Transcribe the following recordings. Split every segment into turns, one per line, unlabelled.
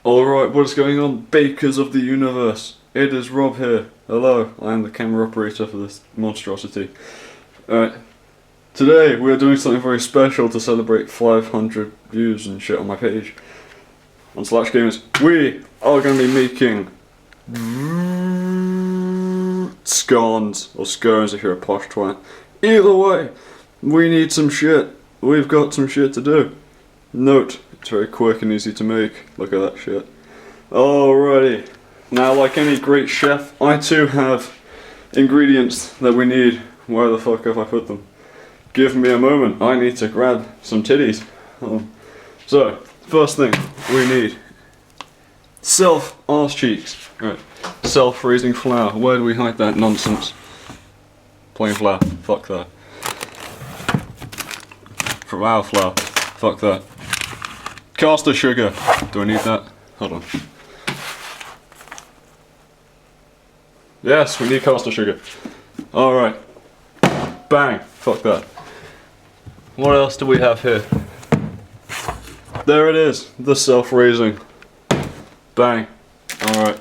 Alright, what is going on, bakers of the universe? It is Rob here. Hello, I am the camera operator for this monstrosity. Alright, today we are doing something very special to celebrate 500 views and shit on my page. On Slash Gamers, we are going to be making scones, or scones if you're a posh twat. Either way, we need some shit. We've got some shit to do. Note, it's very quick and easy to make. Look at that shit. Alrighty. Now, like any great chef, I too have ingredients that we need. Where the fuck have I put them? Give me a moment. I need to grab some titties. So, first thing we need. Self-arse cheeks. Right. Self-raising flour. Where do we hide that nonsense? Plain flour. Fuck that. Flour. Fuck that. Caster sugar. Do I need that? Hold on. Yes, we need caster sugar. Alright. Bang. Fuck that. What else do we have here? There it is. The self-raising. Bang. Alright.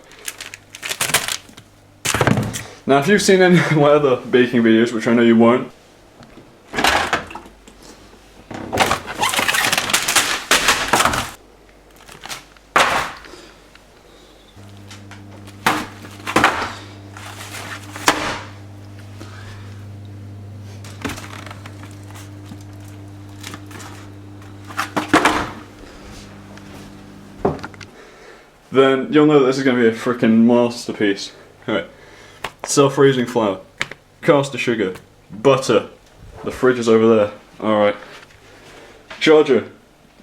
Now if you've seen any of my other baking videos, which I know you won't, then you'll know that this is going to be a freaking masterpiece. Alright. Self-raising flour, caster sugar, butter. The fridge is over there. Alright. Charger,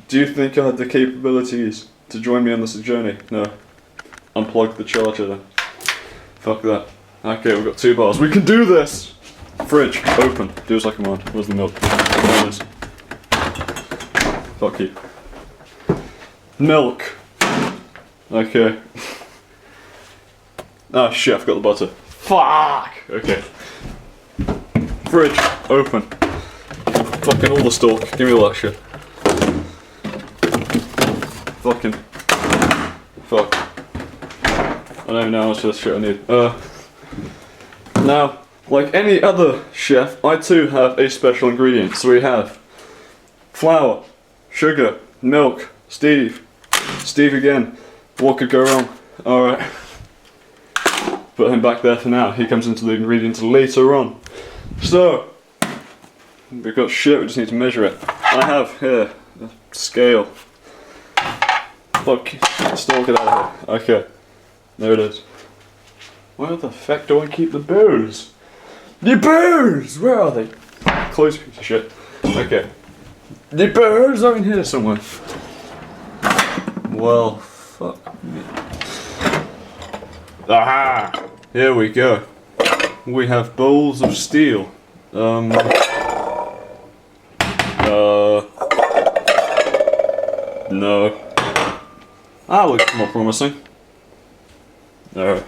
do you think I had the capabilities to join me on this journey? No. Unplug the charger then. Fuck that. Okay, we've got 2 bars. We can do this! Fridge, open. Do as I command. Where's the milk? There it is. Fuck you. Milk. Okay. Ah shit, I've got the butter. Fuck! Okay. Fridge, open. Fucking all the stalk. Give me all that shit. Fucking. Fuck. I don't even know how much of this shit I need. Now, like any other chef, I too have a special ingredient. So we have flour, sugar, milk, Steve again. What could go wrong? Alright. Put him back there for now. He comes into the ingredients later on. So, we've got shit, we just need to measure it. I have here a scale. Fuck, stalk it out of here. Okay. There it is. Where the fuck do I keep the booze? The booze! Where are they? Close piece of shit. Okay. The booze are in here somewhere. Well, fuck me. Aha! Here we go. We have bowls of steel. No. That looks more promising. Alright.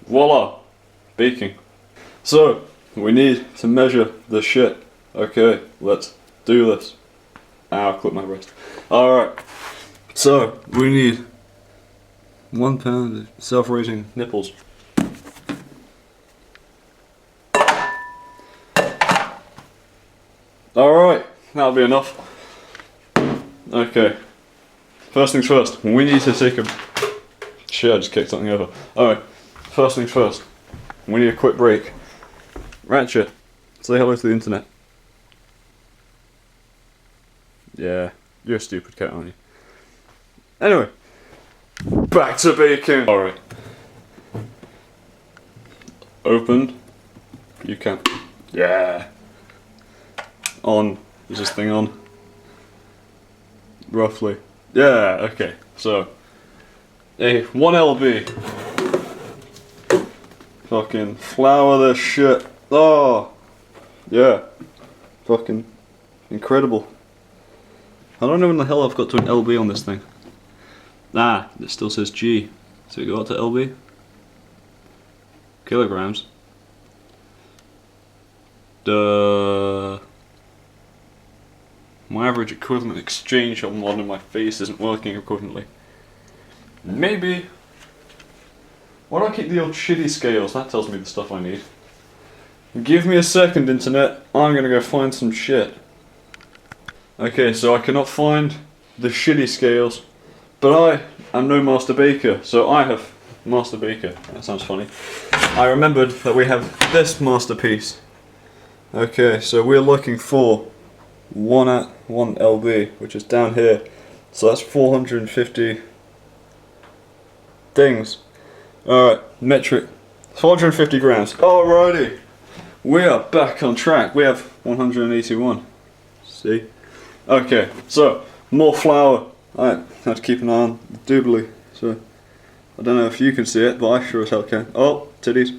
Voila! Baking. So, we need to measure the shit. Okay, let's do this. Ow, I clipped my wrist. Alright. So, we need 1 pound of self-raising nipples. Alright, that'll be enough. Okay. First things first, we need to take a... Shit, I just kicked something over. Alright, first things first. We need a quick break. Ratchet, say hello to the internet. Yeah, you're a stupid cat, aren't you? Anyway, back to baking. Alright. Opened. You can. Yeah. On. Is this thing on? Roughly. Yeah, okay. So, a 1 lb. Fucking flour this shit. Oh! Yeah. Fucking incredible. I don't know when the hell I've got to an LB on this thing. Ah, it still says G. So we go out to LB. Kilograms. Duh. my average equivalent exchange of mod in my face isn't working equivalently. Maybe. Why don't I keep the old shitty scales? That tells me the stuff I need. Give me a second, internet. I'm gonna go find some shit. Okay, so I cannot find the shitty scales, but I am no master baker, so I have master baker. That sounds funny. I remembered that we have this masterpiece. Okay, so we're looking for 1 at 1 lb, which is down here. So that's 450 things. Alright, metric. 450 grams. Alrighty. We are back on track. We have 181. See? Okay, so more flour. I have to keep an eye on the doobly. So I don't know if you can see it, but I sure as hell can. Oh, titties.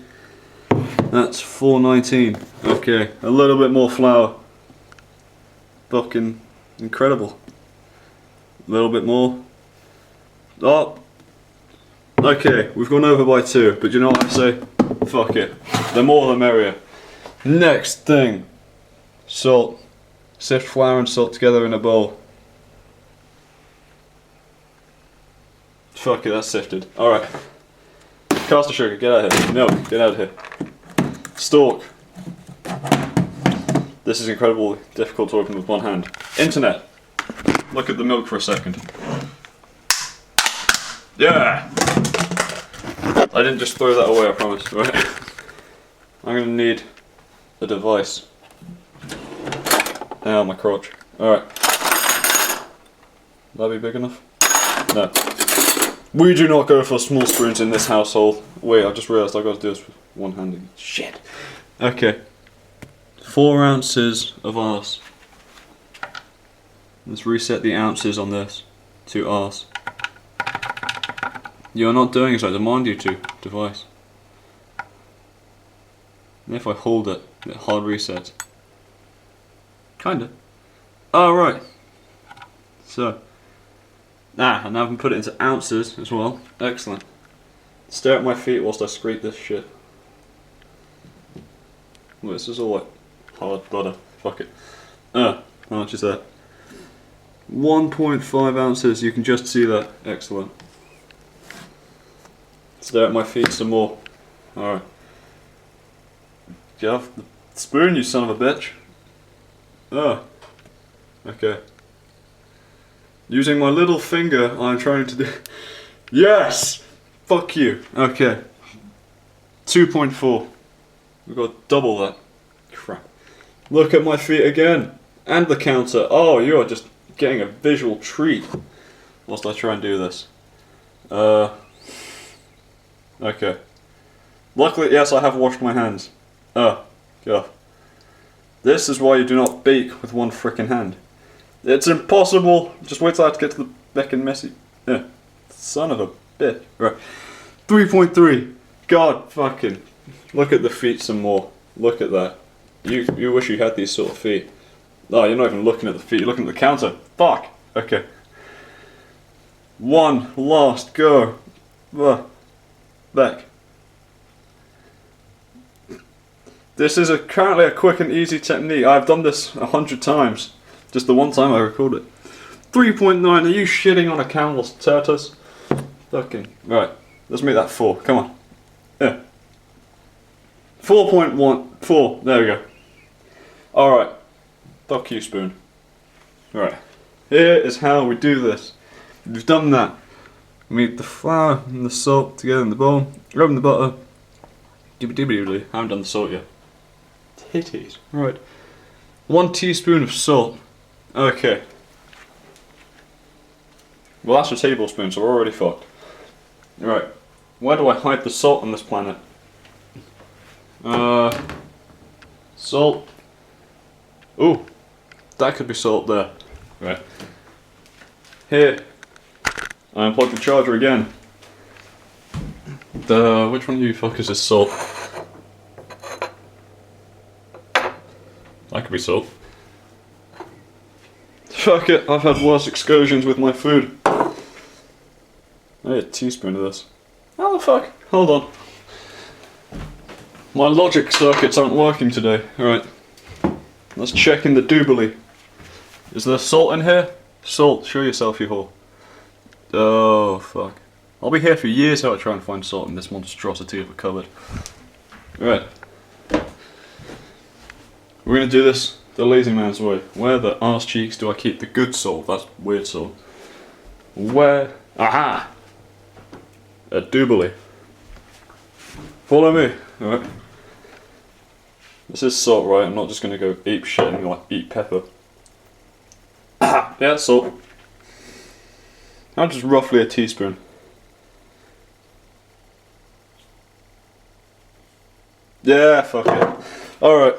That's 419. Okay, a little bit more flour. Fucking incredible. A little bit more. Oh. Okay, we've gone over by 2, but you know what I say? Fuck it. The more the merrier. Next thing. Salt. Sift flour and salt together in a bowl. Fuck it, that's sifted. Alright. Caster sugar, get out of here. No, get out of here. Stalk. This is incredibly difficult to open with one hand. Internet. Look at the milk for a second. Yeah! I didn't just throw that away, I promise. Right. I'm gonna need a device. Ow, my crotch. Alright. That be big enough? No. We do not go for small spoons in this household. Wait, I just realised I got to do this with one hand. Shit. Okay. 4 ounces of arse. Let's reset the ounces on this to arse. You're not doing as I demand you to, device. And if I hold it, it hard resets. Kinda. Oh, right. So. And I can put it into ounces as well. Excellent. Stare at my feet whilst I scrape this shit. Well, this is all like hard butter. Fuck it. How much is that? 1.5 ounces. You can just see that. Excellent. Stare at my feet some more. Alright. Get off the spoon, you son of a bitch. Okay. Using my little finger, I'm trying to do... Yes! Fuck you. Okay. 2.4. We've got double that. Crap. Look at my feet again. And the counter. Oh, you are just getting a visual treat whilst I try and do this. Okay. Luckily, yes, I have washed my hands. Get off. This is why you do not bake with one frickin' hand. It's impossible. Just wait till I have to get to the beckin' messy. Son of a bitch. Right. 3.3. God fucking. Look at the feet some more. Look at that. You wish you had these sort of feet. No, you're not even looking at the feet. You're looking at the counter. Fuck. Okay. One last go. Back. This is currently a quick and easy technique. I've done this 100 times. Just the one time I record it. 3.9. Are you shitting on a camel's turtus? Fucking. Right. Let's make that 4. Come on. Yeah. 4.14. There we go. Alright. Fuck you, spoon. Alright. Here is how we do this. We've done that. We need the flour and the salt together in the bowl. Rub in the butter. Dibby. I haven't done the salt yet. Titties. Right. 1 teaspoon of salt. Okay. Well, that's a tablespoon, so we're already fucked. Right. Where do I hide the salt on this planet? Salt. Ooh. That could be salt there. Right. Here. I unplugged the charger again. Which one of you fuckers is salt? That could be salt. Fuck it, I've had worse excursions with my food. I need a teaspoon of this. How the fuck? Hold on. My logic circuits aren't working today. Alright. Let's check in the doobly. Is there salt in here? Salt, show yourself, you whore. Oh, fuck. I'll be here for years how I try and find salt in this monstrosity of a cupboard. Right. We're gonna do this the lazy man's way. Where the arse cheeks do I keep the good salt? That's weird salt. Where? Aha! A doobly. Follow me. Alright. This is salt, right? I'm not just gonna go ape shit and like eat pepper. Ah! Yeah, salt. Now just roughly a teaspoon. Yeah, fuck it. Alright.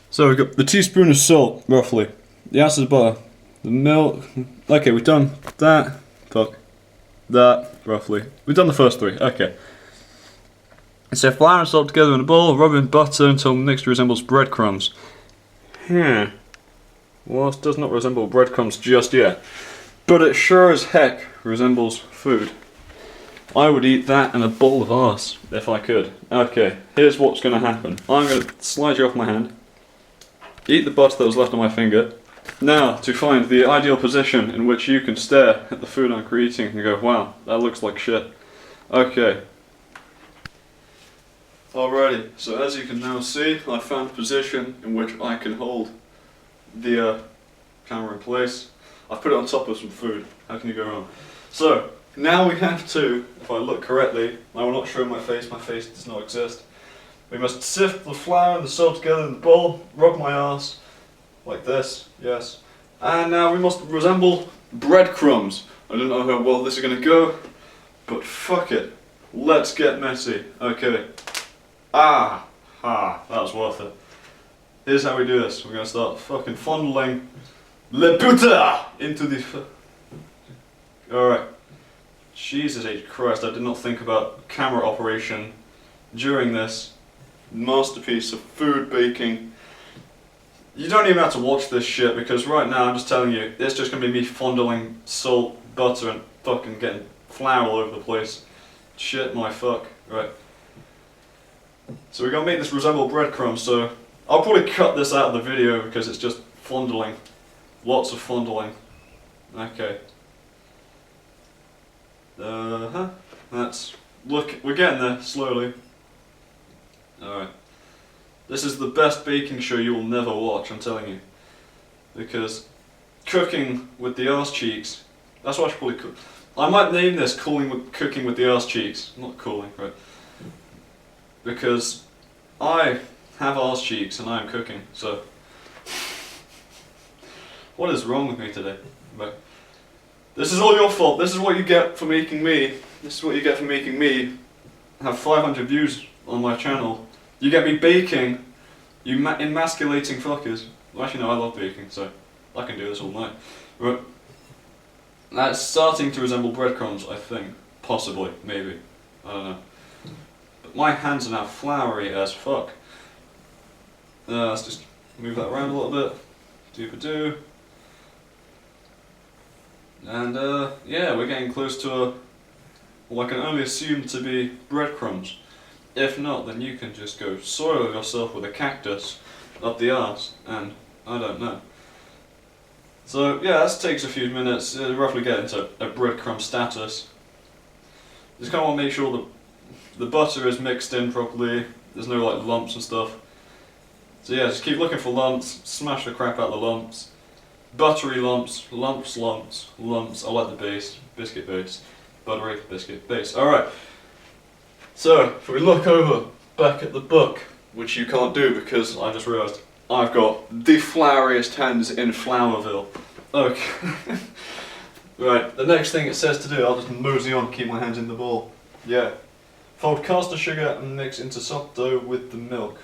So we've got the teaspoon of salt, roughly. The ounces of butter. The milk. Okay, we've done that. Fuck. That, roughly. We've done the first three. Okay. So flour and salt together in a bowl, rub in butter until the mixture resembles breadcrumbs. Well, it does not resemble breadcrumbs just yet. But it sure as heck resembles food. I would eat that in a bowl of arse, if I could. Okay, here's what's going to happen. I'm going to slide you off my hand. Eat the butter that was left on my finger. Now, to find the ideal position in which you can stare at the food I'm creating and go, wow, that looks like shit. Okay. Alrighty, so as you can now see, I found a position in which I can hold the camera in place. I've put it on top of some food. How can you go wrong? So, now we have to, if I look correctly, I will not show my face does not exist. We must sift the flour and the salt together in the bowl, rub my arse, like this, yes. And now we must resemble breadcrumbs. I don't know how well this is going to go, but fuck it. Let's get messy. Okay. That was worth it. Here's how we do this. We're going to start fucking fondling le puta into the... Alright. Jesus H. Christ, I did not think about camera operation during this masterpiece of food baking. You don't even have to watch this shit because right now I'm just telling you, it's just going to be me fondling salt, butter and fucking getting flour all over the place. Shit my fuck. Right. So we're going to make this resemble breadcrumbs, so I'll probably cut this out of the video because it's just fondling. Lots of fondling. Okay. Look, we're getting there, slowly. Alright. This is the best baking show you will never watch, I'm telling you. Because cooking with the arse cheeks, that's what I should probably cook. I might name this cooking with the arse cheeks. Not cooling, right? Because I have arse cheeks and I am cooking, so... What is wrong with me today? But this is all your fault. This is what you get for making me. This is what you get for making me have 500 views on my channel. You get me baking, you emasculating fuckers. Well, actually no, I love baking, so I can do this all night. But that's starting to resemble breadcrumbs, I think. Possibly, maybe. I don't know. But my hands are now floury as fuck. Let's just move that around a little bit. Doo-ba-doo. And yeah, we're getting close to what I can only assume to be breadcrumbs. If not, then you can just go soil yourself with a cactus up the arse, and I don't know. So yeah, that takes a few minutes to roughly get into a breadcrumb status. Just kind of want to make sure the butter is mixed in properly, there's no like lumps and stuff. So yeah, just keep looking for lumps, smash the crap out of the lumps. Buttery lumps, lumps, I like the base, biscuit base, buttery biscuit base. Alright, so if we look over back at the book, which you can't do because I just realised I've got the flouriest hands in Flourville. Okay, right, the next thing it says to do, I'll just mosey on, keep my hands in the bowl. Yeah, fold caster sugar and mix into soft dough with the milk.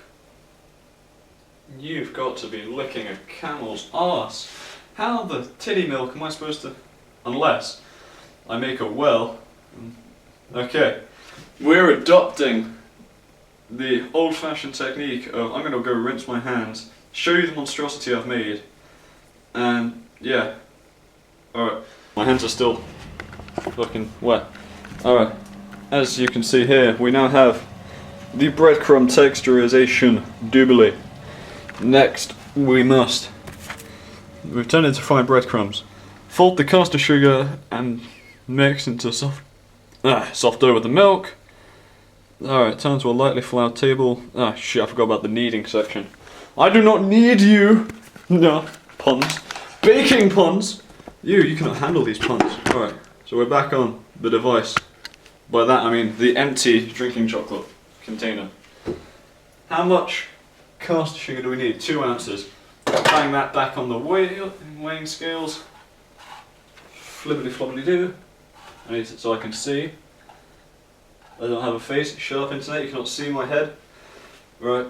You've got to be licking a camel's arse. How the titty milk am I supposed to... Unless I make a well. Okay. We're adopting the old-fashioned technique of I'm going to go rinse my hands, show you the monstrosity I've made, and yeah. Alright. My hands are still fucking wet. Alright. As you can see here, we now have the breadcrumb texturization doobly. Next, we must We've turned it into fine breadcrumbs. Fold the caster sugar and mix into soft dough with the milk. Alright, turn to a lightly floured table. Ah shit, I forgot about the kneading section. I do not need you! No, puns. Baking puns! You cannot handle these puns. Alright, so we're back on the device. By that I mean the empty drinking chocolate container. How much caster sugar do we need? 2 ounces. Bang that back on the weighing scales. Flippity floppity do. I need it so I can see. I don't have a face. Shut up, internet, you cannot see my head. Right.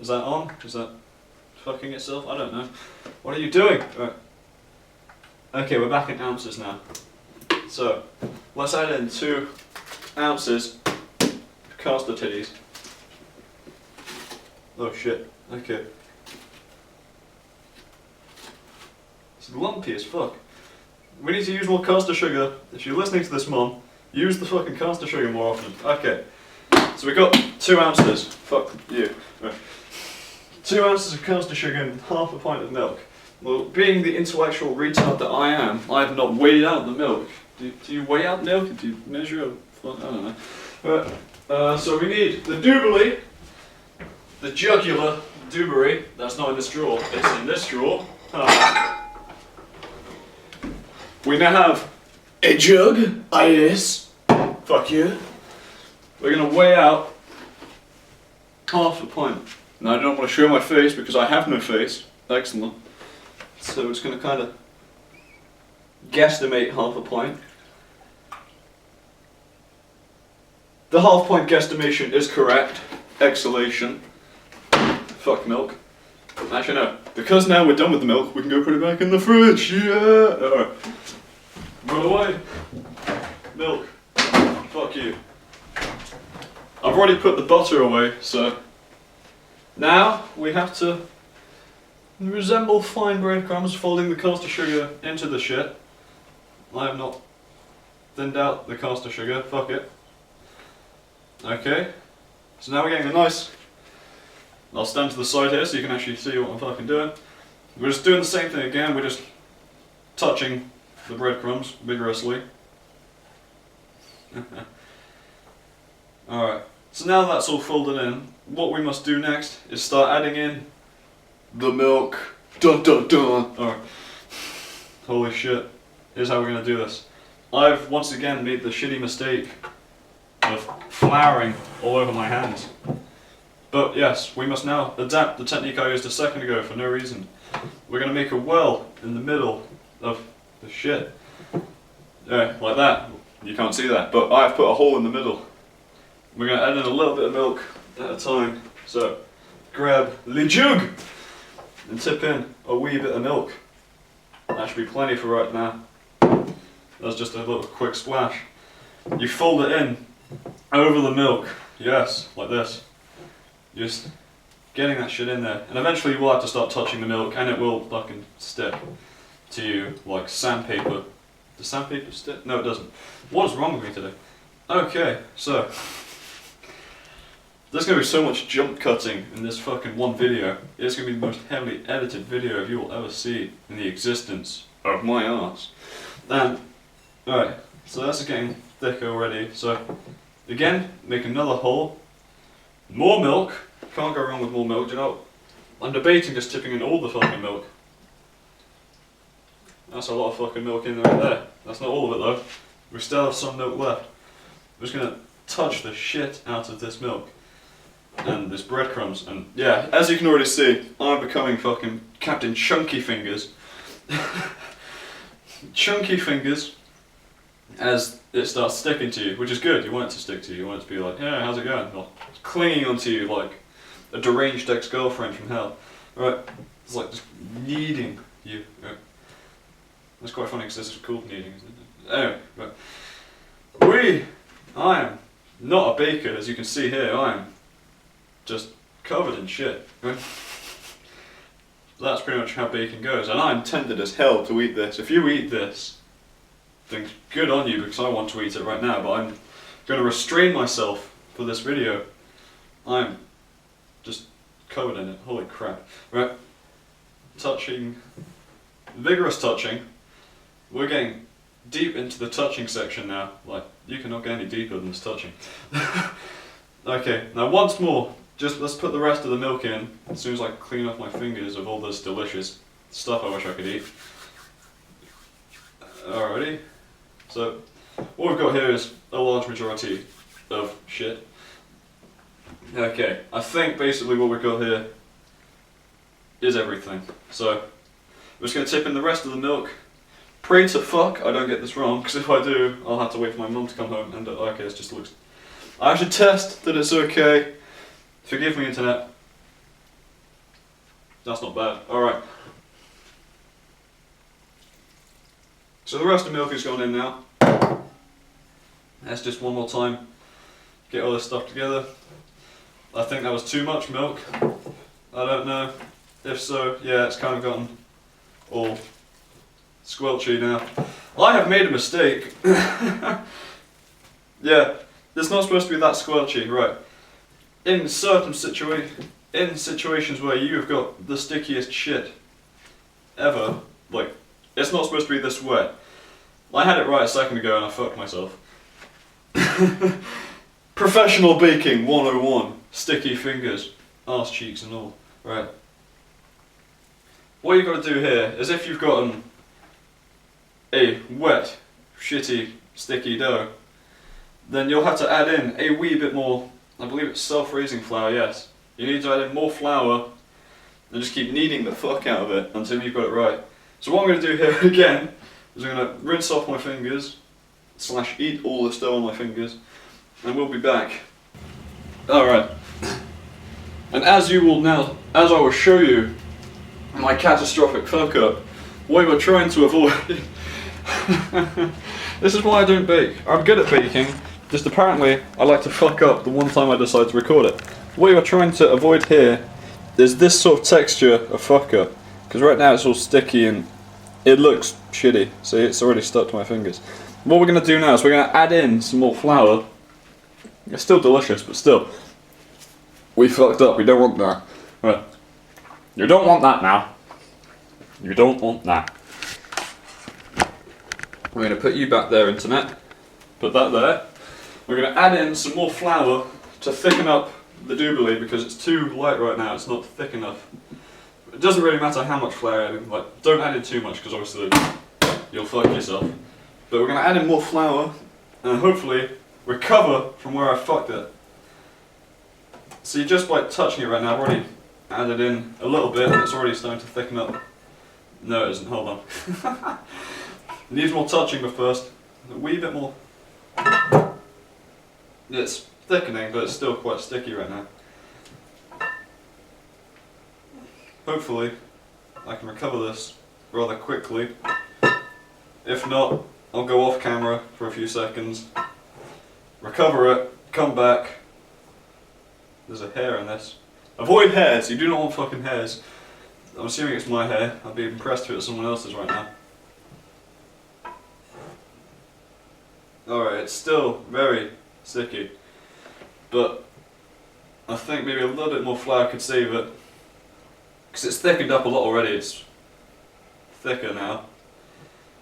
Is that on? Is that fucking itself? I don't know. What are you doing? Right. Okay, we're back in ounces now. So, let's add in 2 ounces of caster titties. Oh shit. Okay. It's lumpy as fuck. We need to use more caster sugar. If you're listening to this, Mom, use the fucking caster sugar more often. Okay. So we got 2 ounces. Fuck you. Right. 2 ounces of caster sugar and half a pint of milk. Well, being the intellectual retard that I am, I have not weighed out the milk. Do you weigh out milk? Do you measure it? I don't know. Right. So we need the doobly, the jugular doobery. That's not in this drawer. It's in this drawer. We now have a jug. Yes. Fuck you. We're gonna weigh out half a pint. Now I don't want to show my face because I have no face. Excellent. So it's gonna kind of guesstimate half a pint. The half pint guesstimation is correct. Exhalation. Fuck milk. Actually no. Because now we're done with the milk, we can go put it back in the fridge. Yeah. Alright. Run away. Milk. Fuck you. I've already put the butter away, so now we have to resemble fine breadcrumbs, folding the caster sugar into the shit. I have not thinned out the caster sugar, fuck it. Okay, so now we're getting a nice, I'll stand to the side here so you can actually see what I'm fucking doing. We're just doing the same thing again, we're just touching the breadcrumbs vigorously. Alright, so now that's all folded in, what we must do next is start adding in the milk. Dun dun dun! Alright. Holy shit. Here's how we're gonna do this. I've once again made the shitty mistake of flouring all over my hands. But yes, we must now adapt the technique I used a second ago for no reason. We're gonna make a well in the middle of the shit. Yeah, like that. You can't see that, but I've put a hole in the middle. We're gonna add in a little bit of milk at a time. So, grab the jug and tip in a wee bit of milk. That should be plenty for right now. That's just a little quick splash. You fold it in over the milk. Yes, like this. Just getting that shit in there. And eventually you will have to start touching the milk and it will fucking stick to you like sandpaper. Does sandpaper stick? No, it doesn't. What is wrong with me today? Okay, so there's going to be so much jump cutting in this fucking one video. It's going to be the most heavily edited video you will ever see in the existence of my arse. And, alright, so that's getting thicker already. So, again, make another hole. More milk. Can't go wrong with more milk, do you know? I'm debating just tipping in all the fucking milk. That's a lot of fucking milk in right there. That's not all of it though. We still have some milk left. I'm just going to touch the shit out of this milk. And this breadcrumbs, and yeah, as you can already see, I'm becoming fucking Captain Chunky Fingers. Chunky Fingers, as it starts sticking to you, which is good, you want it to stick to you, you want it to be like, yeah, how's it going? Well, it's clinging onto you like a deranged ex-girlfriend from hell. Right, it's like just kneading you. Right. That's quite funny because this is called kneading, isn't it? Anyway, right. I am not a baker, as you can see here, I am just covered in shit. Right? That's pretty much how baking goes, and I'm tempted as hell to eat this. If you eat this, then good on you because I want to eat it right now, but I'm going to restrain myself for this video. I'm just covered in it. Holy crap. Right. touching, vigorous touching. We're getting deep into the touching section now. Like, you cannot get any deeper than this touching. Okay, now once more, just let's put the rest of the milk in as soon as I clean off my fingers of all this delicious stuff I wish I could eat. Alrighty, so what we've got here is a large majority of shit. Okay, I think basically what we've got here is everything. So, I'm just going to tip in the rest of the milk. Pray to fuck I don't get this wrong, because if I do, I'll have to wait for my mum to come home and okay, it just looks... I should test that it's okay. Forgive me, internet. That's not bad. Alright. So the rest of the milk has gone in now. Let's just one more time get all this stuff together. I think that was too much milk. I don't know. If so, yeah, it's kind of gotten all squelchy now. I have made a mistake. Yeah, it's not supposed to be that squelchy, right? In certain situations where you have got the stickiest shit ever, like, it's not supposed to be this wet. I had it right a second ago and I fucked myself. Professional baking 101. Sticky fingers, arse cheeks and all. Right. What you've got to do here is if you've got a wet, shitty, sticky dough, then you'll have to add in a wee bit more, I believe it's self-raising flour, yes. You need to add in more flour and just keep kneading the fuck out of it until you've got it right. So what I'm going to do here again is I'm going to rinse off my fingers, / eat all this dough on my fingers, and we'll be back. Alright. And as you will now, as I will show you my catastrophic fuck up, what we're trying to avoid. This is why I don't bake. I'm good at baking, just apparently I like to fuck up the one time I decide to record it. What you're trying to avoid here is this sort of texture of fuck up, because right now it's all sticky and it looks shitty. See, it's already stuck to my fingers. What we're going to do now is we're going to add in some more flour. It's still delicious, but still, we fucked up. We don't want that. Right. You don't want that now. You don't want that. We're going to put you back there, internet. Put that there. We're going to add in some more flour to thicken up the doobly because it's too light right now. It's not thick enough. It doesn't really matter how much flour you add in. Like, don't add in too much because obviously you'll fuck yourself. But we're going to add in more flour and hopefully recover from where I fucked it. See, just by touching it right now, I've already added in a little bit and it's already starting to thicken up. No, it isn't. Hold on. It needs more touching, but first, a wee bit more. It's thickening, but it's still quite sticky right now. Hopefully, I can recover this rather quickly. If not, I'll go off camera for a few seconds, recover it, come back. There's a hair in this. Avoid hairs, you do not want fucking hairs. I'm assuming it's my hair. I'd be impressed if it was someone else's right now. Alright, it's still very sticky, but I think maybe a little bit more flour could save it. Because it's thickened up a lot already, it's thicker now.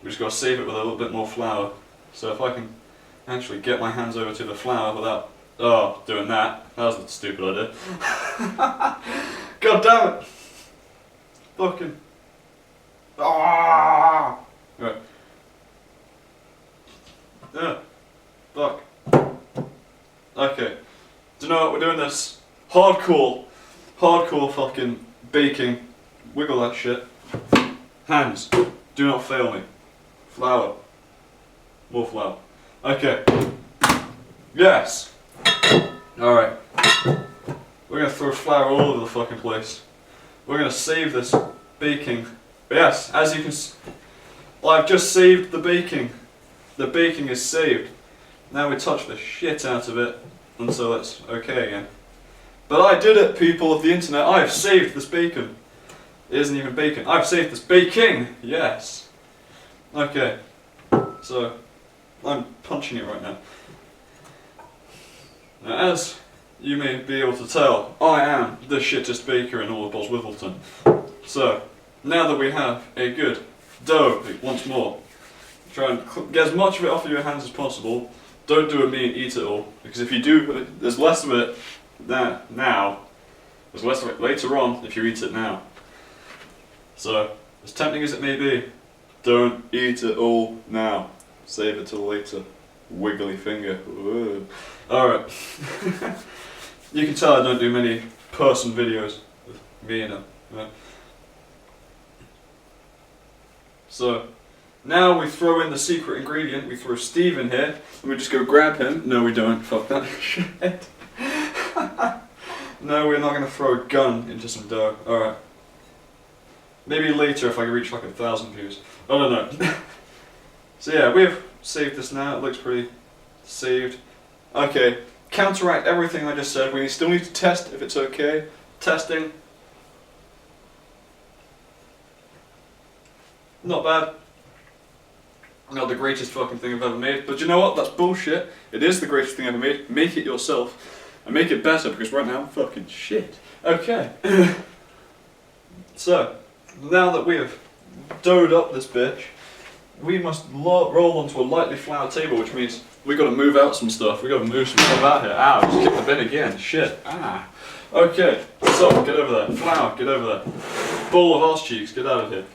We just got to save it with a little bit more flour. So if I can actually get my hands over to the flour without doing that. That was a stupid idea. God damn it! Fucking. Ah! Right. Yeah. Fuck. Okay. Do you know what? We're doing this hardcore fucking baking. Wiggle that shit. Hands. Do not fail me. Flour. More flour. Okay. Yes. Alright. We're gonna throw flour all over the fucking place. We're gonna save this baking. But yes, as you can I've just saved the baking. The baking is saved. Now we touch the shit out of it until it's okay again. But I did it, people of the internet. I've saved this bacon. It isn't even bacon. I've saved this baking. Yes. Okay. So, I'm punching it right now. Now, as you may be able to tell, I am the shittest baker in all of Boswithleton. So, now that we have a good dough, once more, try and get as much of it off of your hands as possible. Don't do it me and eat it all, because if you do, there's less of it now, there's less of it later on if you eat it now. So, as tempting as it may be, don't eat it all now. Save it till later. Wiggly finger. Alright. You can tell I don't do many person videos with me in them. Right? So, now we throw in the secret ingredient. We throw Steve in here, and we just go grab him. No, we don't. Fuck that shit. No, we're not going to throw a gun into some dough. Alright. Maybe later if I reach like 1,000 views. I don't know. So yeah, we've saved this now. It looks pretty saved. Okay, counteract everything I just said. We still need to test if it's okay. Testing. Not bad. Not the greatest fucking thing I've ever made. But you know what? That's bullshit. It is the greatest thing I've ever made. Make it yourself. And make it better, because right now I'm fucking shit. Okay. So, now that we have doughed up this bitch, we must roll onto a lightly floured table, which means we got to move out some stuff. We got to move some stuff out here. Ow, just kicked the bin again. Shit. Ah. Okay, so get over there. Flour, get over there. Bowl of arse cheeks, get out of here.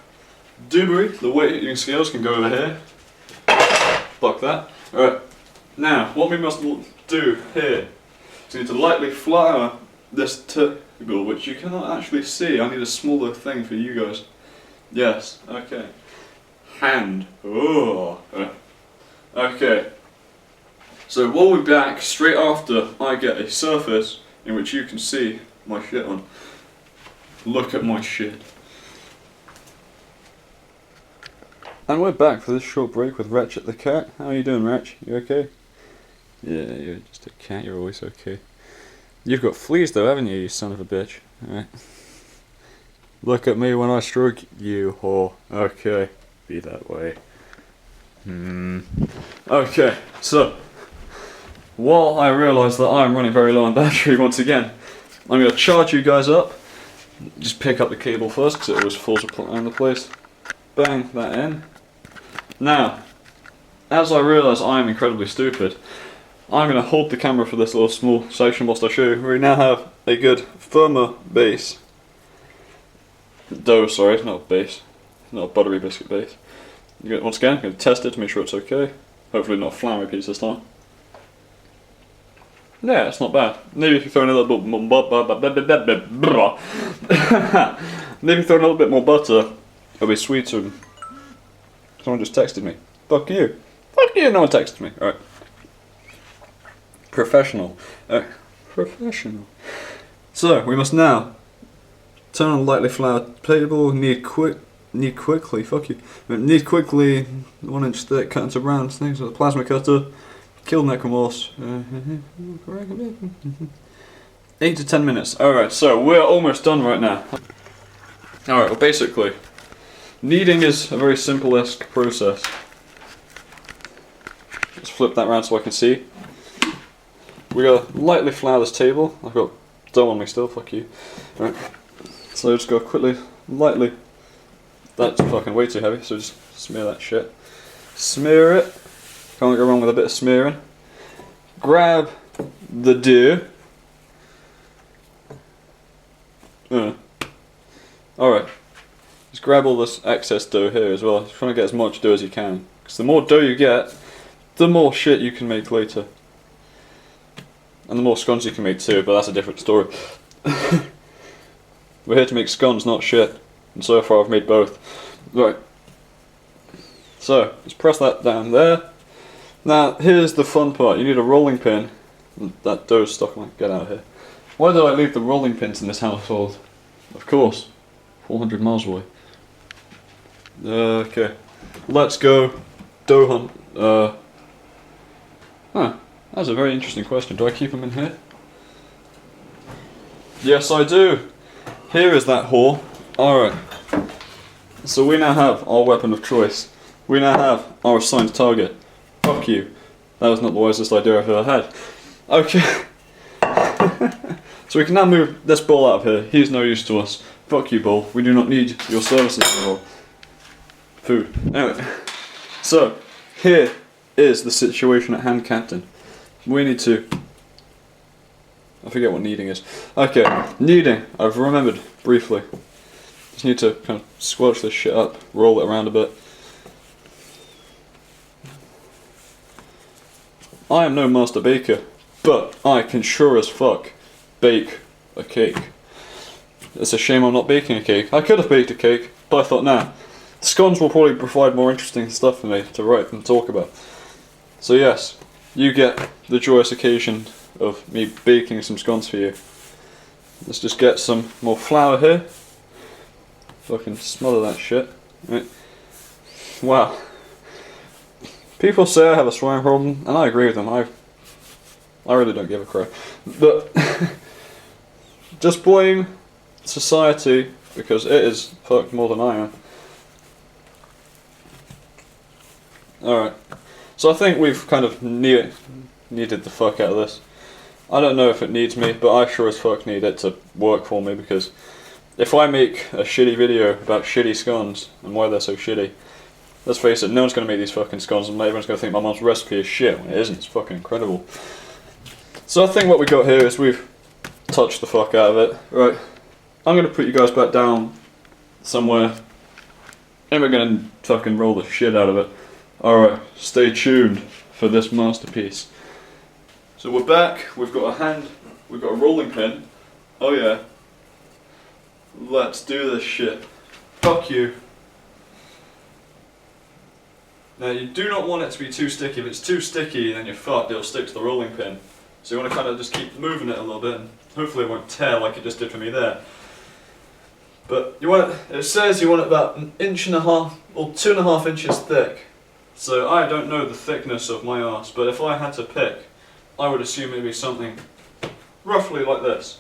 Dewberry, the weighting scales can go over here. Fuck that. Alright. Now, what we must do here is we need to lightly flour this table, which you cannot actually see. I need a smaller thing for you guys. Yes, okay. Hand. Oh. Okay. So we'll be back straight after I get a surface in which you can see my shit on. Look at my shit. And we're back for this short break with Ratchet the cat. How are you doing, Ratch? You okay? Yeah, you're just a cat, you're always okay. You've got fleas though, haven't you, you son of a bitch? Alright. Look at me when I stroke you, whore. Okay, be that way. Okay, so, while I realise that I'm running very low on battery once again, I'm going to charge you guys up. Just pick up the cable first, because it always falls around the place. Bang that in. Now, as I realise I'm incredibly stupid, I'm going to hold the camera for this little small section whilst I show you. We now have a good firmer base. Dough, sorry, not base. Not a buttery biscuit base. Once again, I'm going to test it to make sure it's okay. Hopefully not a floury piece this time. Yeah, it's not bad. Maybe if you throw in a little bit more maybe throw in a little bit more butter, it'll be sweeter. Someone just texted me. Fuck you. Fuck you, no one texted me. Alright. Professional. Professional. So, we must now turn on a lightly floured table, knead quickly, fuck you. Knead quickly, 1 inch thick, cut into round things with a plasma cutter. Kill necromorphs. 8 to 10 minutes. Alright, so we're almost done right now. Alright, well basically, kneading is a very simple-esque process. Let's flip that around so I can see. We gotta lightly flour this table. I've got dough on me still, fuck you. Alright, so just go quickly, lightly. That's fucking way too heavy, so just smear that shit. Smear it. Can't go wrong with a bit of smearing. Grab the dough. Alright. Just grab all this excess dough here as well. Just trying to get as much dough as you can. Because the more dough you get, the more shit you can make later. And the more scones you can make too, but that's a different story. We're here to make scones, not shit. And so far I've made both. Right. So, just press that down there. Now, here's the fun part. You need a rolling pin. That dough's stuck on. Get out of here. Why do I leave the rolling pins in this household? Of course. 400 miles away. Okay. Let's go dough hunt. That's a very interesting question. Do I keep them in here? Yes, I do. Here is that whore. Alright. So we now have our weapon of choice. We now have our assigned target. Fuck you. That was not the wisest idea I've ever had. Okay. So we can now move this ball out of here. He's no use to us. Fuck you, Bull. We do not need your services anymore. Food. Anyway, so here is the situation at hand, Captain. We need to. I forget what kneading is. Okay, kneading. I've remembered briefly. Just need to kind of squelch this shit up, roll it around a bit. I am no master baker, but I can sure as fuck bake a cake. It's a shame I'm not baking a cake. I could have baked a cake, but I thought, nah, scones will probably provide more interesting stuff for me to write and talk about. So yes, you get the joyous occasion of me baking some scones for you. Let's just get some more flour here. Fucking smother that shit. Right. Wow. People say I have a swearing problem, and I agree with them. I really don't give a crap. But just blame society because it is fucked more than I am. Alright. So I think we've kind of needed the fuck out of this. I don't know if it needs me, but I sure as fuck need it to work for me, because if I make a shitty video about shitty scones and why they're so shitty, let's face it, no one's going to make these fucking scones and everyone's going to think my mum's recipe is shit when it isn't. It's fucking incredible. So I think what we got here is we've touched the fuck out of it. Right, I'm going to put you guys back down somewhere and we're going to fucking roll the shit out of it. Alright, stay tuned for this masterpiece. So we're back, we've got a hand, we've got a rolling pin. Oh yeah. Let's do this shit. Fuck you. Now you do not want it to be too sticky. If it's too sticky, then you're fucked, it'll stick to the rolling pin. So you want to kind of just keep moving it a little bit, and hopefully it won't tear like it just did for me there. But you want it says you want it about 1.5 inches or 2.5 inches thick. So I don't know the thickness of my arse, but if I had to pick, I would assume it'd be something roughly like this.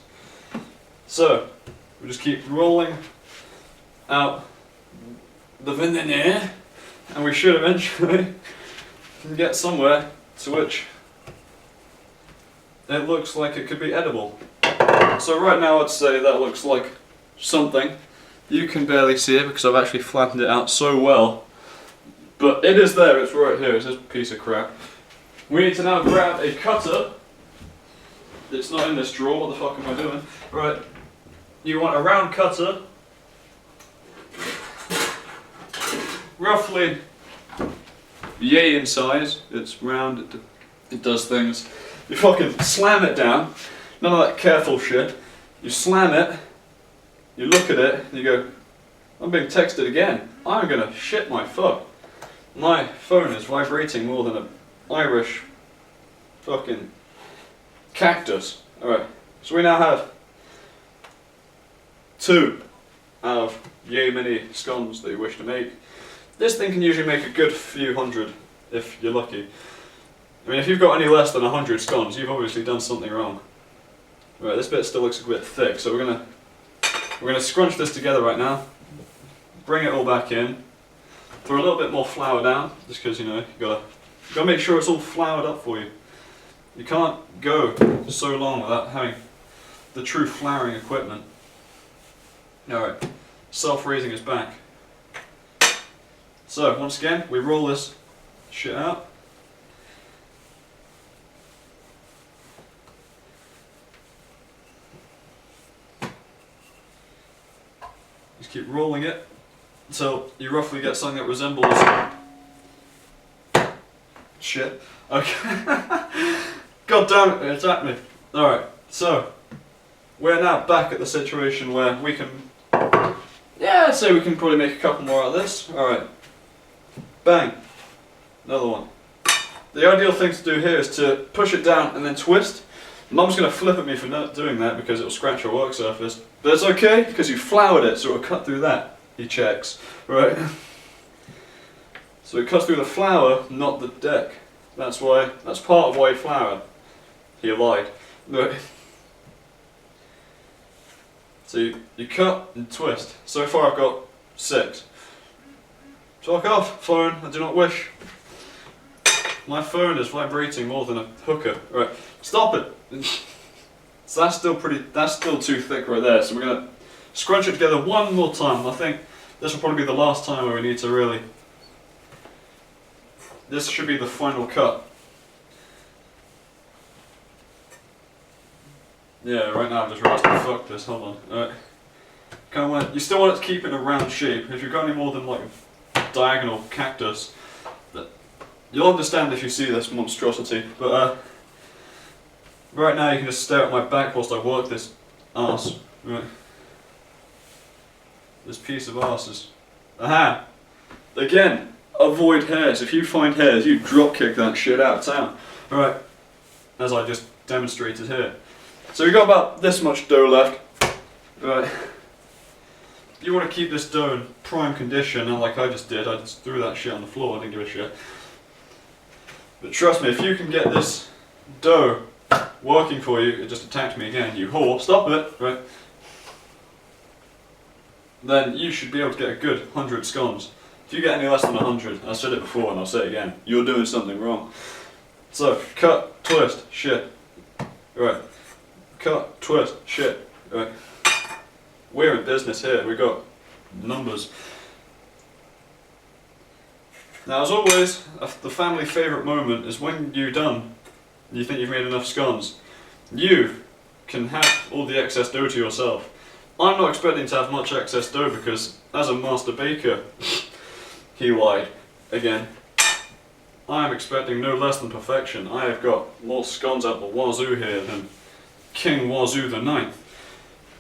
So we just keep rolling out the veneer, and we should eventually get somewhere to which it looks like it could be edible. So right now I'd say that looks like something. You can barely see it because I've actually flattened it out so well. But it is there, it's right here, it's this piece of crap. We need to now grab a cutter. It's not in this drawer, what the fuck am I doing? Right, you want a round cutter. Roughly yay in size. It's round, it does things. You fucking slam it down, none of that careful shit. You slam it, you look at it, and you go, I'm being texted again. I'm gonna shit my fuck. My phone is vibrating more than an Irish fucking cactus. Alright, so we now have 2 out of yay many scones that you wish to make. This thing can usually make a good few hundred if you're lucky. I mean, if you've got any less than 100 scones, you've obviously done something wrong. Right, this bit still looks a bit thick, so we're gonna scrunch this together right now. Bring it all back in. Throw a little bit more flour down, just because, you know, you gotta make sure it's all floured up for you. You can't go so long without having the true flouring equipment. Alright, self-raising is back. So, once again, we roll this shit out. Just keep rolling it until you roughly get something that resembles shit. Okay. God damn it, it's at me. Alright, so we're now back at the situation where we can, yeah, I'd say we can probably make a couple more out of this. Alright. Bang. Another one. The ideal thing to do here is to push it down and then twist. Mum's going to flip at me for not doing that because it'll scratch her work surface. But it's okay because you floured it, so it'll cut through that. He checks. Right? So it cuts through the flour, not the deck. That's part of why he floured. He lied. Right. So you cut and twist. So far I've got 6. Fuck off, phone, I do not wish. My phone is vibrating more than a hooker. Right, stop it. So that's still too thick right there, so we're gonna scrunch it together one more time. I think this will probably be the last time where we need to really... This should be the final cut. Yeah, right now I'm just realised, fuck this, hold on. Alright. You still want it to keep it in a round shape. If you've got any more than like a diagonal cactus, you'll understand if you see this monstrosity. But right now you can just stare at my back whilst I work this arse. Right. This piece of arse is... Aha! Again, avoid hairs. If you find hairs, you drop kick that shit out of town. Alright, as I just demonstrated here. So we've got about this much dough left. Right. You want to keep this dough in prime condition, and like I just did, I just threw that shit on the floor, I didn't give a shit. But trust me, if you can get this dough working for you, it just attacked me again, you whore, stop it, right? Then you should be able to get a good 100 scones. If you get any less than 100, I said it before and I'll say it again, you're doing something wrong. So, cut, twist, shit. Right. Cut, twist, shit. Right. We're in business here, we've got numbers. Now as always, the family favourite moment is when you're done, you think you've made enough scones. You can have all the excess dough to yourself. I'm not expecting to have much excess dough because, as a master baker, he lied again. I am expecting no less than perfection. I have got more scones out the wazoo here than King Wazoo the Ninth.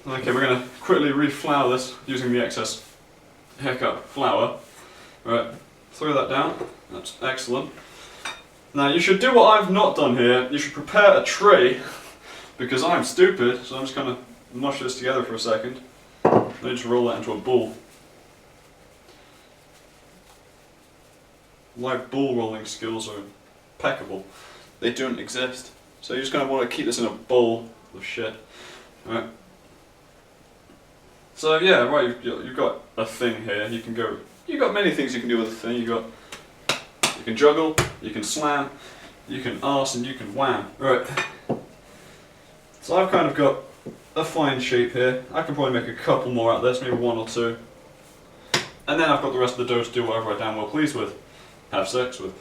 Okay, we're going to quickly reflour this using the excess haircut flour. Right, throw that down. That's excellent. Now you should do what I've not done here. You should prepare a tray, because I'm stupid, so I'm just going to mush this together for a second. I need to roll that into a ball. My ball rolling skills are impeccable. They don't exist. So you're just going to want to keep this in a bowl of shit. Right. So yeah, right, you've got a thing here. You've got many things you can do with a thing. You can juggle, you can slam, you can arse, and you can wham. Right. So I've kind of got a fine shape here. I can probably make a couple more out of this, maybe one or two. And then I've got the rest of the dough to do whatever I damn well please with. Have sex with.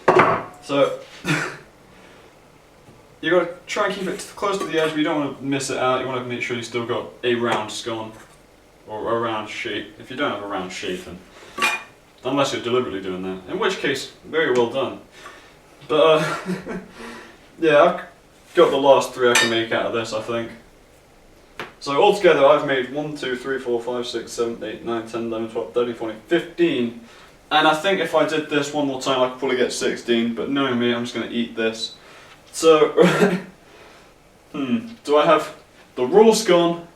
So you got to try and keep it close to the edge, but you don't want to miss it out. You want to make sure you still got a round scone. Or a round shape. If you don't have a round shape, then unless you're deliberately doing that, in which case, very well done. But yeah, I've got the last three I can make out of this, I think. So altogether, I've made 1, 2, 3, 4, 5, 6, 7, 8, 9, 10, 11, 12, 13, 14, 15. And I think if I did this one more time, I could probably get 16. But knowing me, I'm just going to eat this. So, do I have the raw scone,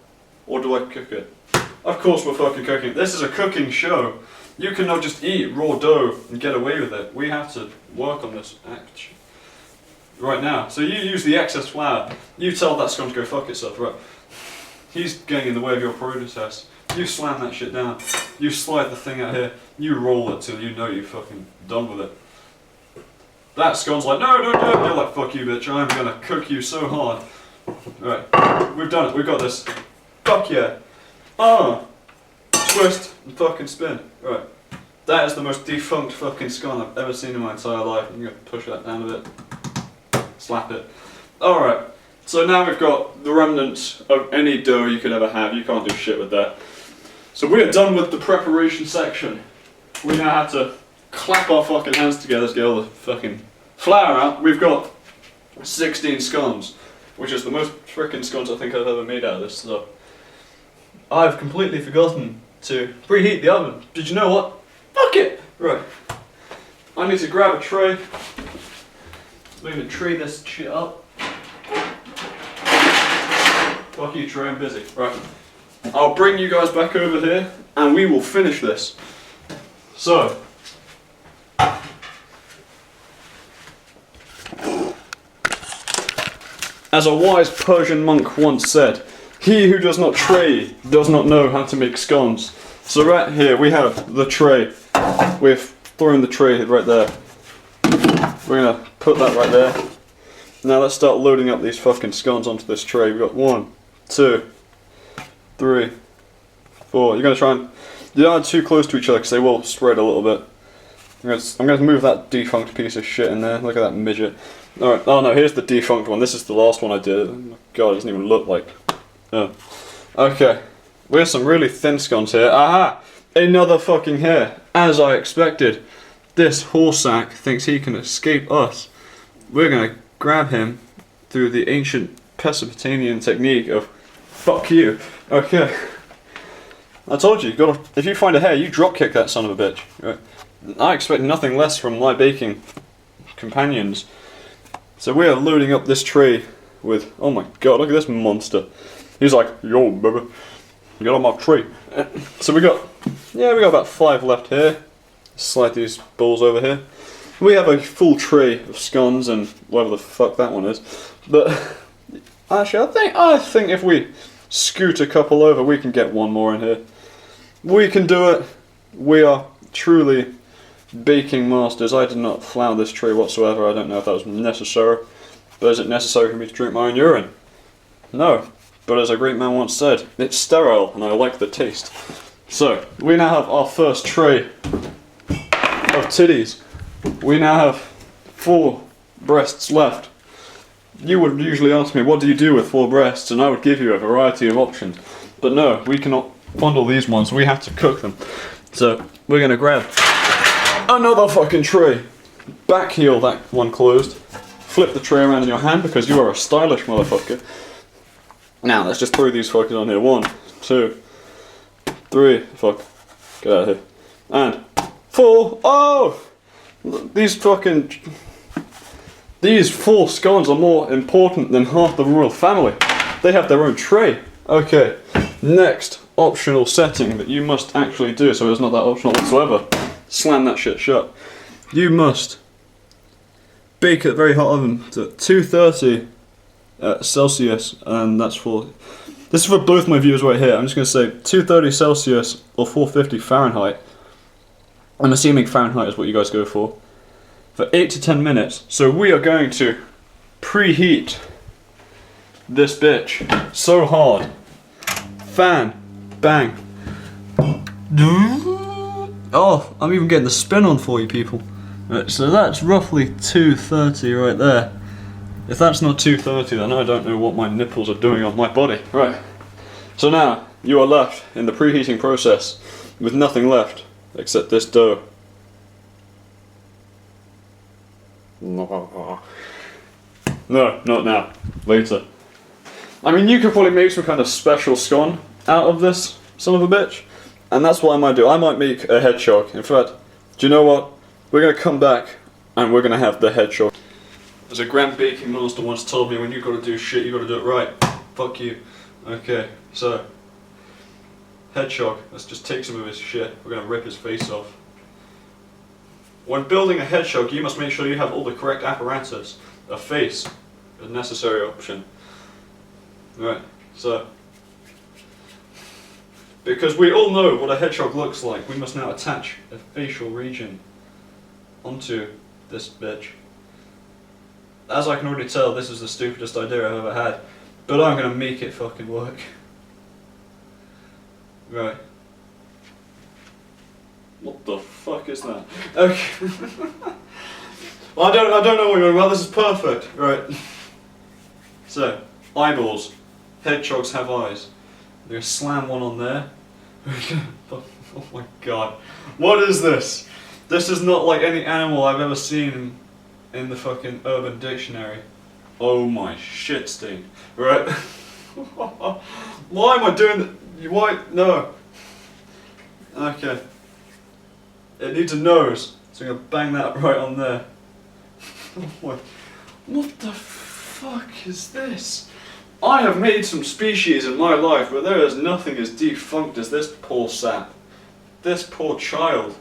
or do I cook it? Of course we're fucking cooking. This is a cooking show. You cannot just eat raw dough and get away with it. We have to work on this act right now. So you use the excess flour. You tell that scone to go fuck itself, right? He's getting in the way of your process. You slam that shit down. You slide the thing out here. You roll it till you know you're fucking done with it. That scone's like, no, don't do it. You're like, fuck you, bitch. I'm gonna cook you so hard. Right, we've done it. We've got this. Fuck yeah. Twist and fucking spin. Right. That is the most defunct fucking scone I've ever seen in my entire life. I'm going to push that down a bit. Slap it. Alright. So now we've got the remnants of any dough you could ever have. You can't do shit with that. So we are done with the preparation section. We now have to clap our fucking hands together to get all the fucking flour out. We've got 16 scones, which is the most frickin' scones I think I've ever made out of this stuff. I've completely forgotten to preheat the oven. Did you know what? Fuck it! Right. I need to grab a tray. I'm going to tray this shit up. Fuck you, tray, I'm busy. Right. I'll bring you guys back over here and we will finish this. So. As a wise Persian monk once said, he who does not tray does not know how to make scones. So right here we have the tray. We've thrown the tray right there. We're going to put that right there. Now let's start loading up these fucking scones onto this tray. We've got 1, 2, 3, 4. You're gonna try and you aren't too close to each other because they will spread a little bit. I'm gonna move that defunct piece of shit in there. Look at that midget. All right. Oh no, here's the defunct one. This is the last one I did. Oh my God, it doesn't even look like. Oh. Okay. We have some really thin scones here. Aha! Another fucking hair, as I expected. This horsack thinks he can escape us. We're gonna grab him through the ancient Mesopotamian technique of fuck you. Okay. I told you, if you find a hair, you drop kick that son of a bitch. Right? I expect nothing less from my baking companions. So we are loading up this tray with, oh my God, look at this monster. He's like, yo baby, get on my tray. So we got about 5 left here. Slide these balls over here. We have a full tray of scones and whatever the fuck that one is. But actually, I think if we scoot a couple over, we can get one more in here. We can do it. We are truly baking masters. I did not flour this tray whatsoever. I don't know if that was necessary. But is it necessary for me to drink my own urine? No. But as a great man once said, it's sterile and I like the taste. So, we now have our first tray of titties. We now have 4 breasts left. You would usually ask me, what do you do with 4 breasts? And I would give you a variety of options. But no, we cannot bundle these ones, we have to cook them. So, we're gonna grab another fucking tray. Back heel that one closed. Flip the tray around in your hand because you are a stylish motherfucker. Now, let's just throw these fuckers on here. 1, 2, 3, fuck, get out of here. And 4, oh! These 4 scones are more important than half the royal family. They have their own tray. Okay, next optional setting that you must actually do, so it's not that optional whatsoever. Slam that shit shut. You must bake at a very hot oven to 230 Celsius, and that's for... This is for both my viewers right here. I'm just going to say 230 Celsius or 450 Fahrenheit. I'm assuming Fahrenheit is what you guys go for 8 to 10 minutes. So we are going to preheat this bitch so hard. Fan. Bang. Oh, I'm even getting the spin on for you people. Right, so that's roughly 230 right there. If that's not 230, then I don't know what my nipples are doing on my body. Right. So now, you are left in the preheating process with nothing left except this dough. No, not now. Later. I mean, you could probably make some kind of special scone out of this son of a bitch. And that's what I might do. I might make a hedgehog. In fact, do you know what? We're going to come back and we're going to have the hedgehog. As a grand baking master once told me, when you've got to do shit, you've got to do it right. Fuck you. Okay, so hedgehog. Let's just take some of his shit. We're going to rip his face off. When building a hedgehog, you must make sure you have all the correct apparatus. A face, a necessary option. Right, so because we all know what a hedgehog looks like, we must now attach a facial region onto this bitch. As I can already tell, this is the stupidest idea I've ever had, but I'm gonna make it fucking work. Right. What the fuck is that? Okay. Well, I don't know what you're about. This is perfect. Right. So, eyeballs. Hedgehogs have eyes. I'm gonna slam one on there. Oh my god. What is this? This is not like any animal I've ever seen in the fucking Urban Dictionary. Oh my shit, Steve. Right? Why am I doing that? Why? No. Okay. It needs a nose, so I'm gonna bang that right on there. What the fuck is this? I have made some species in my life, but there is nothing as defunct as this poor sap. This poor child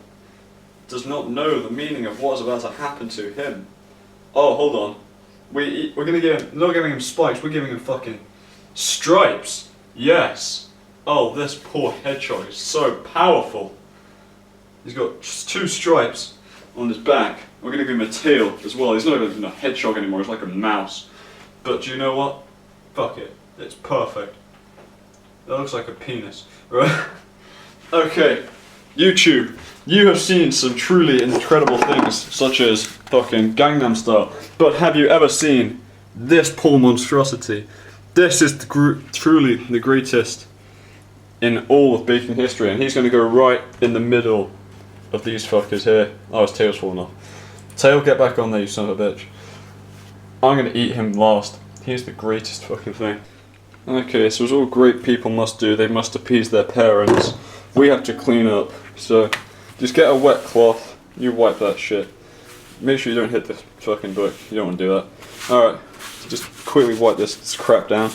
does not know the meaning of what is about to happen to him. Oh, hold on. We're gonna give him, not giving him spikes, we're giving him fucking stripes. Yes. Oh, this poor hedgehog is so powerful. He's got just 2 stripes on his back. We're gonna give him a tail as well. He's not even a hedgehog anymore, he's like a mouse. But do you know what? Fuck it. It's perfect. That looks like a penis. Right? Okay, YouTube, you have seen some truly incredible things, such as fucking Gangnam Style, but have you ever seen this poor monstrosity? This is truly the greatest in all of baking history, and he's going to go right in the middle of these fuckers here. Oh, his tail's falling off. Tail, get back on there, you son of a bitch. I'm going to eat him last. He's the greatest fucking thing. Okay, so as all great people must do, they must appease their parents. We have to clean up, so just get a wet cloth, you wipe that shit. Make sure you don't hit the fucking book, you don't want to do that. Alright, just quickly wipe this crap down.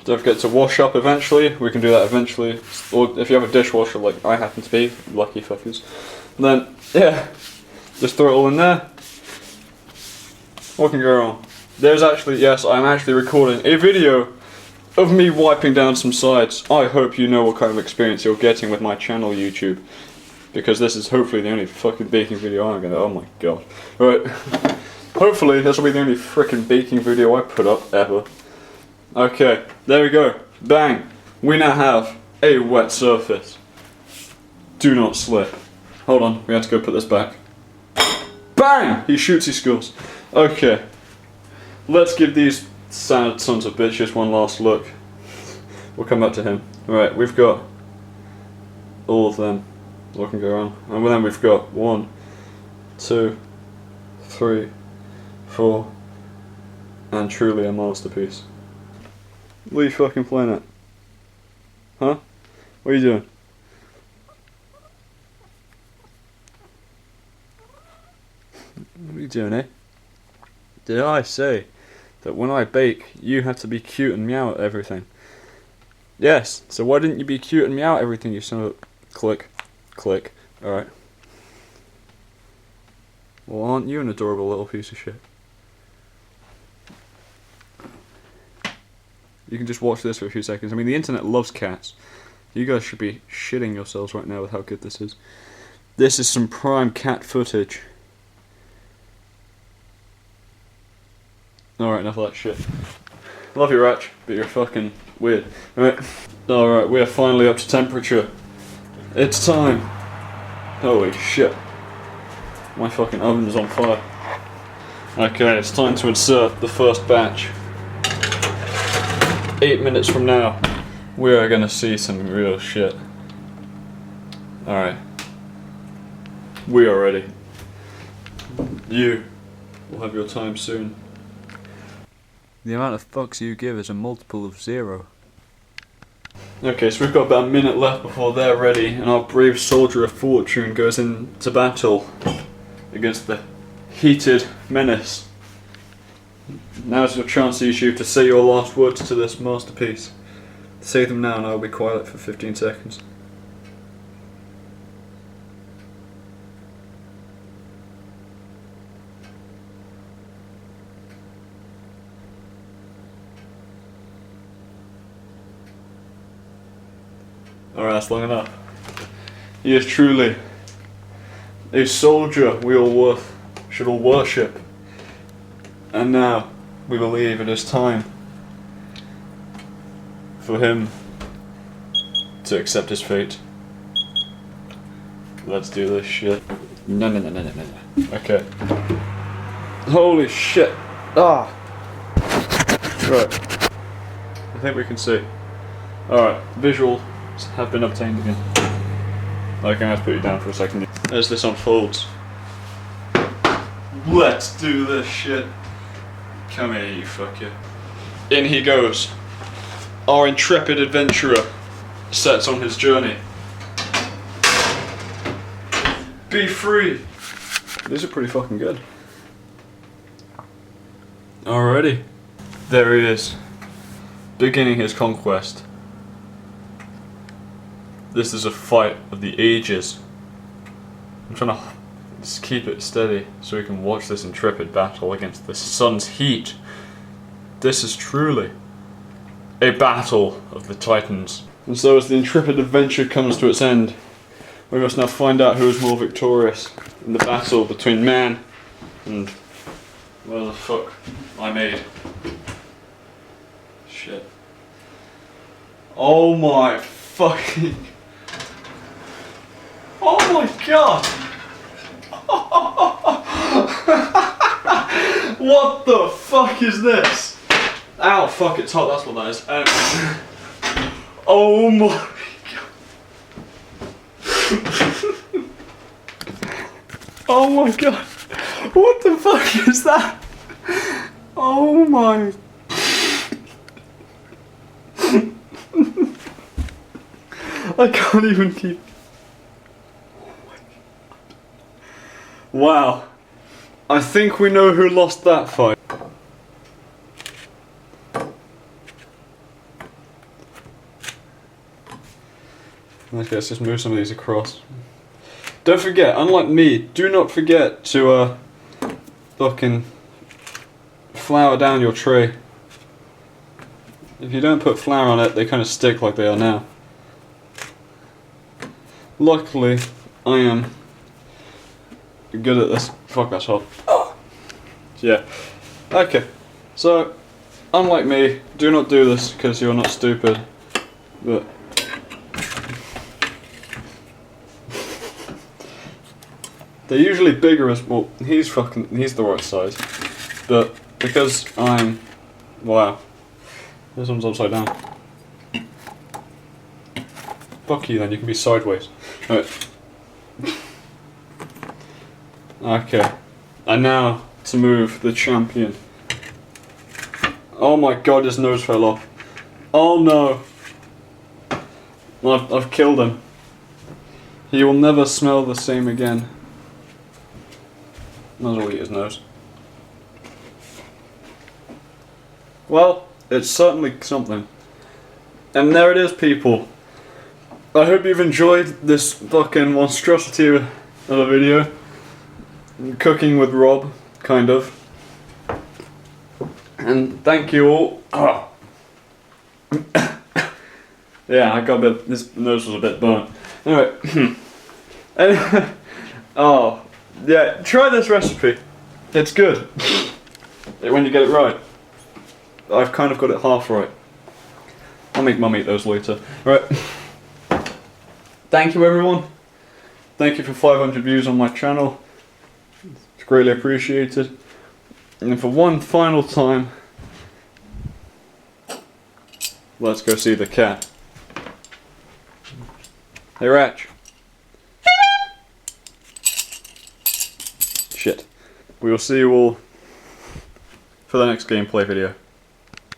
Don't forget to wash up eventually, we can do that eventually. Or if you have a dishwasher like I happen to be, lucky fuckers. Then, yeah, just throw it all in there. What can go wrong? There's actually, yes, I'm actually recording a video of me wiping down some sides. I hope you know what kind of experience you're getting with my channel, YouTube. Because this is hopefully the only fucking baking video I'm gonna, oh my god. Right, hopefully this will be the only frickin' baking video I put up ever. Okay, there we go. Bang! We now have a wet surface. Do not slip. Hold on, we have to go put this back. Bang! He shoots, he scores. Okay. Let's give these sad sons of bitches one last look. We'll come back to him. Right, we've got all of them. What can go wrong? And then we've got 1, 2, 3, 4, and truly a masterpiece. What are you fucking playing at? Huh? What are you doing? What are you doing, eh? Did I say that when I bake, you have to be cute and meow at everything? Yes, so why didn't you be cute and meow at everything, you son of a... Click. Click. Alright. Well, aren't you an adorable little piece of shit? You can just watch this for a few seconds. I mean, the internet loves cats. You guys should be shitting yourselves right now with how good this is. This is some prime cat footage. Alright, enough of that shit. Love you, Ratch, but you're fucking weird. Alright, we are finally up to temperature. It's time. Holy shit. My fucking oven is on fire. Okay, it's time to insert the first batch. 8 minutes from now, we are gonna see some real shit. Alright. We are ready. You will have your time soon. The amount of fucks you give is a multiple of 0. Okay, so we've got about a minute left before they're ready, and our brave soldier of fortune goes into battle against the heated menace. Now's your chance, YouTube, to say your last words to this masterpiece. Say them now and I'll be quiet for 15 seconds. Alright, that's long enough. He is truly a soldier we all should all worship. And now, we believe it is time for him to accept his fate. Let's do this shit. No. Okay. Holy shit. Ah! Right. I think we can see. Alright, visuals have been obtained again. I'm gonna have to put you down for a second. As this unfolds. Let's do this shit. Come here, you fucker. In he goes. Our intrepid adventurer sets on his journey. Be free. These are pretty fucking good. Alrighty. There he is. Beginning his conquest. This is a fight of the ages. I'm trying to just keep it steady so we can watch this intrepid battle against the sun's heat. This is truly a battle of the titans. And so as the intrepid adventure comes to its end, we must now find out who is more victorious in the battle between man and where the fuck I made. Shit. Oh my fucking... Oh my god! What the fuck is this? Ow, fuck, it's hot, that's what that is. Oh my god. Oh my god. What the fuck is that? Oh my... I can't even keep... Oh my god. Wow. I think we know who lost that fight. Okay, let's just move some of these across. Don't forget, unlike me, do not forget to fucking flour down your tray. If you don't put flour on it, they kind of stick like they are now. Luckily, I am good at this. Fuck, that's hot. Oh. Yeah. Okay. So, unlike me, do not do this because you're not stupid. But they're usually bigger as well. He's the right size. But because I'm, wow, this one's upside down. Fuck you then, you can be sideways. Right. Okay. And now to move the champion. Oh my god, his nose fell off. Oh no. I've killed him. He will never smell the same again. Might as well eat his nose. Well, it's certainly something. And there it is, people. I hope you've enjoyed this fucking monstrosity of a video. Cooking with Rob, kind of. And thank you all. Oh. Yeah, I got a bit, this nose was a bit burnt. Anyway. Anyway. Oh. Yeah, try this recipe. It's good. When you get it right. I've kind of got it half right. I'll make Mum eat those later. Right. Thank you everyone. Thank you for 500 views on my channel. It's greatly appreciated. And for one final time, let's go see the cat. Hey Ratch. Shit. We will see you all for the next gameplay video.